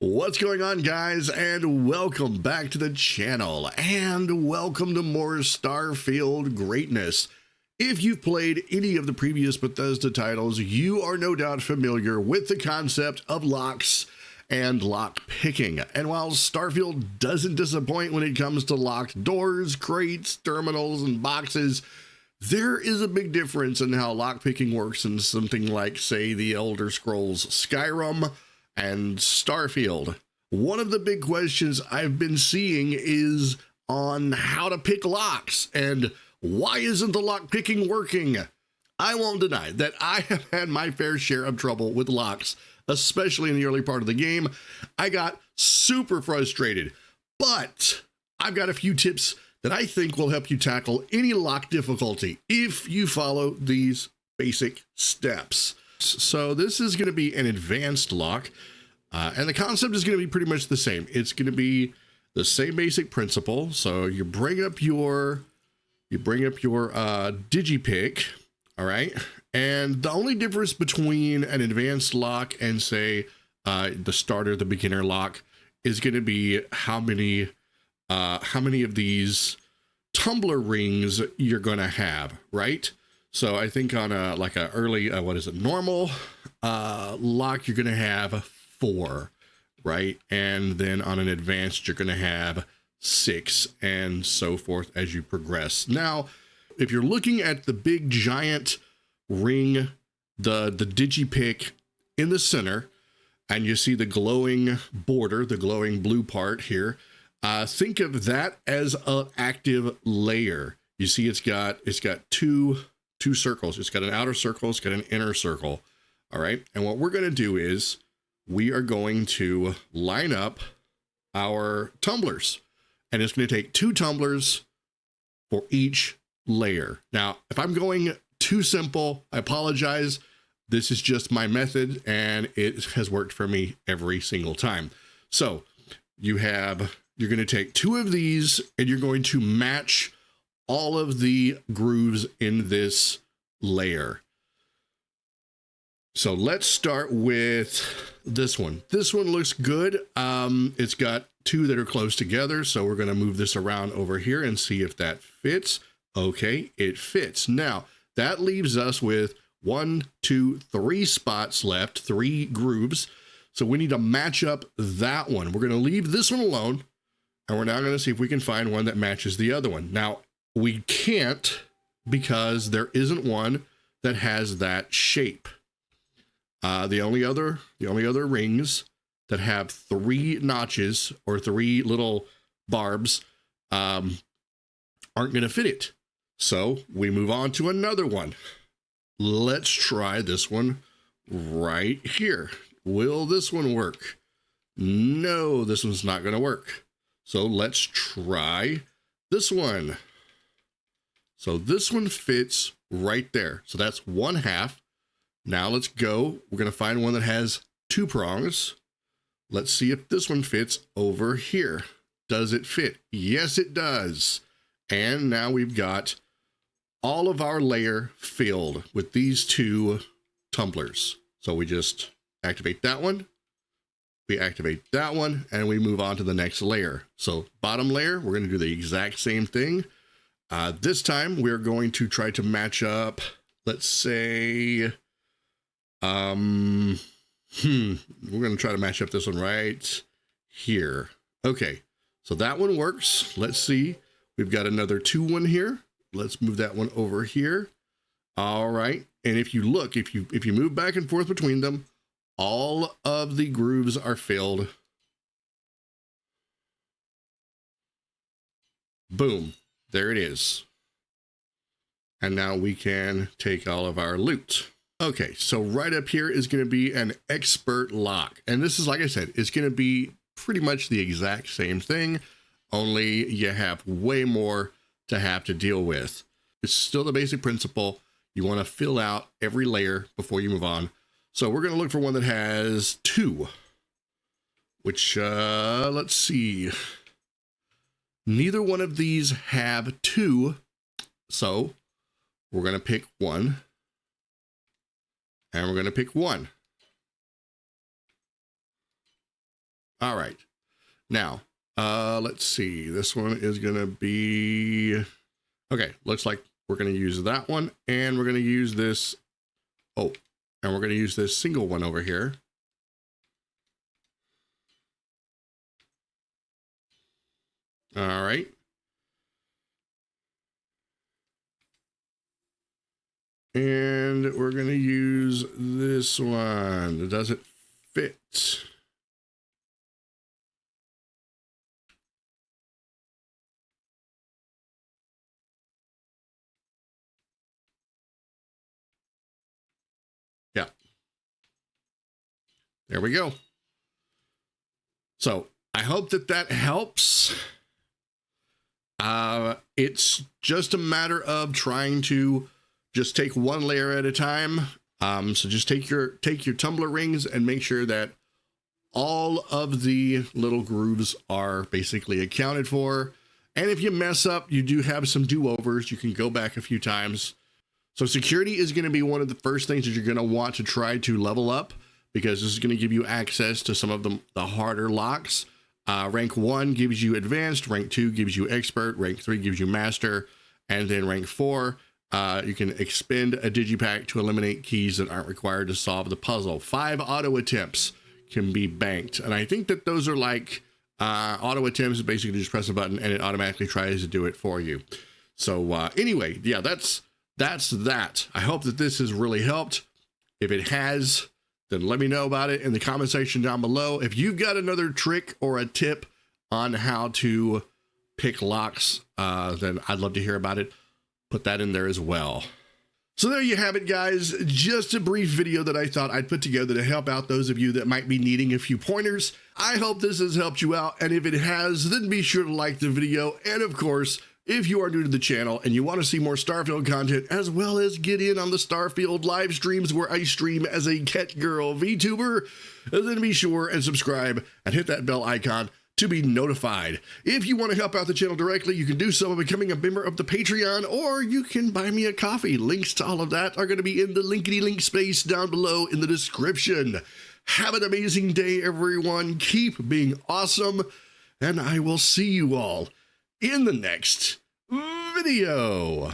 What's going on, guys, and welcome back to the channel, and welcome to more Starfield greatness. If you've played any of the previous Bethesda titles, you are no doubt familiar with the concept of locks and lock picking. And while Starfield doesn't disappoint when it comes to locked doors, crates, terminals, and boxes, there is a big difference in how lock picking works in something like, say, the Elder Scrolls Skyrim and Starfield. One of the big questions I've been seeing is on how to pick locks and why isn't the lock picking working? I won't deny that I have had my fair share of trouble with locks, especially in the early part of the game. I got super frustrated, but I've got a few tips that I think will help you tackle any lock difficulty if you follow these basic steps. So this is going to be an advanced lock, and the concept is going to be pretty much the same. It's going to be the same basic principle. So you bring up your digipick, all right? And the only difference between an advanced lock and, say, the starter, the beginner lock, is going to be how many of these tumbler rings you're going to have, right? So I think on a early normal lock, you're going to have 4, right? And then on an advanced, you're going to have 6, and so forth as you progress. Now, if you're looking at the big giant ring, the digipick in the center, and you see the glowing border, the glowing blue part here, think of that as an active layer. You see it's got two circles. It's got an outer circle, it's got an inner circle. All right. And what we're going to do is we are going to line up our tumblers, and it's going to take 2 tumblers for each layer. Now, if I'm going too simple, I apologize. This is just my method, and it has worked for me every single time. So you're going to take 2 of these, and you're going to match all of the grooves in this layer. So let's start with this one. This one looks good. It's got 2 that are close together. So we're going to move this around over here and see if that fits. Okay, it fits. Now that leaves us with 1, 2, 3 spots left, 3 grooves. So we need to match up that one. We're going to leave this one alone, and we're now going to see if we can find one that matches the other one. Now, we can't, because there isn't one that has that shape. The only other rings that have 3 notches or 3 little barbs aren't going to fit it. So we move on to another one. Let's try this one right here. Will this one work? No, this one's not going to work. So let's try this one. So this one fits right there. So that's 1/2. Now let's go. We're going to find one that has 2 prongs. Let's see if this one fits over here. Does it fit? Yes, it does. And now we've got all of our layer filled with these 2 tumblers. So we just activate that one. We activate that one, and we move on to the next layer. So bottom layer, we're going to do the exact same thing. This time we're going to try to match up, let's say, we're going to try to match up this one right here. Okay, so that one works. Let's see. We've got another 2 one here. Let's move that one over here. All right. And if you look, if you move back and forth between them, all of the grooves are filled. Boom. There it is. And now we can take all of our loot. Okay, so right up here is going to be an expert lock. And this is, like I said, it's going to be pretty much the exact same thing, only you have way more to have to deal with. It's still the basic principle. You want to fill out every layer before you move on. So we're going to look for one that has 2, which, let's see. Neither one of these have 2, so we're going to pick 1, and we're going to pick 1. All right. Now, let's see. This one is going to be, okay, looks like we're going to use that one, and we're going to use this. Oh, and we're going to use this single one over here. All right. And we're going to use this one. It doesn't fit. Yeah. There we go. So I hope that that helps. It's just a matter of trying to just take one layer at a time. So just take your tumbler rings and make sure that all of the little grooves are basically accounted for. And if you mess up, you do have some do-overs. You can go back a few times. So security is going to be one of the first things that you're going to want to try to level up, because this is going to give you access to some of the harder locks. Rank 1 gives you advanced, rank 2 gives you expert, rank 3 gives you master, and then rank 4, you can expend a digipack to eliminate keys that aren't required to solve the puzzle. 5 auto attempts can be banked, and I think that those are like auto attempts. Basically just press a button and it automatically tries to do it for you. So anyway, yeah, that's that. I hope that this has really helped. If it has, then let me know about it in the comment section down below. If you've got another trick or a tip on how to pick locks, then I'd love to hear about it. Put that in there as well. So there you have it, guys. Just a brief video that I thought I'd put together to help out those of you that might be needing a few pointers. I hope this has helped you out, and if it has, then be sure to like the video. And of course, if you are new to the channel and you want to see more Starfield content, as well as get in on the Starfield live streams where I stream as a Catgirl VTuber, then be sure and subscribe and hit that bell icon to be notified. If you want to help out the channel directly, you can do so by becoming a member of the Patreon, or you can buy me a coffee. Links to all of that are going to be in the linkity-link space down below in the description. Have an amazing day, everyone. Keep being awesome, and I will see you all in the next video.